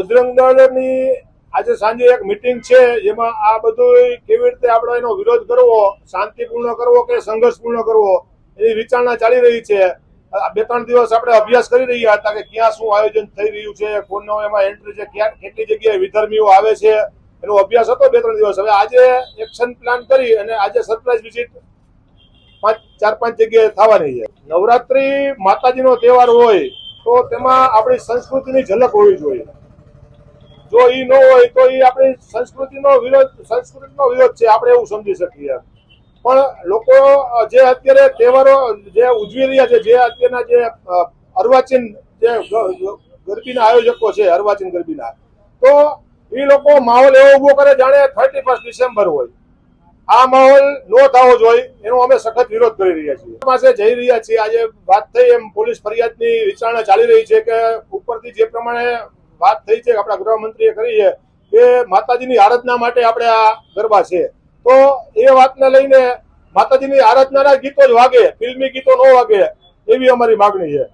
બજરંગ દળની આજે સાંજે એક મીટિંગ છે, જેમાં આ બધું કેવી રીતે આપણે એનો વિરોધ કરવો, શાંતિપૂર્ણ કરવો કે સંઘર્ષપૂર્ણ કરવો એની વિચારણા ચાલી રહી છે। 2-3 દિવસ આપણે અભ્યાસ કરી રહ્યા હતા કે ક્યાં શું આયોજન થઈ રહ્યું છે, કોનો એમાં એન્ટ્રી છે, ક્યાં કેટલી જગ્યાએ વિધર્મીઓ આવે છે, એનો અભ્યાસ હતો 2-3 દિવસ। હવે આજે એક્શન પ્લાન કરી અને આજે સરપ્રાઇઝ વિઝિટ 4-5 જગ્યાએ થવાની છે। નવરાત્રી માતાજીનો તહેવાર હોય તો તેમાં આપણી સંસ્કૃતિની ઝલક હોવી જોઈએ। જો એ ન હોય તો એ આપણી સંસ્કૃતિનો વિરોધ છે, આપણે એવું સમજી શકીએ। પણ લોકો જે અત્યારે તહેવારો જે ઉજવી રહ્યા છે, જે અત્યારના જે અર્વાચીન જે ગરબીના આયોજકો છે, અર્વાચીન ગરબીના, તો એ લોકો માહોલ એવો ઉભો કરે જાણે 31 ડિસેમ્બર હોય। આ માહોલ ન થવો જોઈએ, એનો અમે સખત વિરોધ કરી રહ્યા છીએ। પાસે જઈ રહ્યા છીએ, આજે વાત થઈ એમ પોલીસ ફરિયાદની વિચારણા ચાલી રહી છે કે ઉપરથી જે પ્રમાણે વાત થઈ છે, આપણા ગૃહમંત્રીએ કરી છે કે માતાજીની આરાધના માટે આપણે આ ગરબા છે, તો એ વાતને લઈને માતાજીની આરાધનાના ગીતો જ વાગે, ફિલ્મી ગીતો ન વાગે એવી અમારી માગણી છે।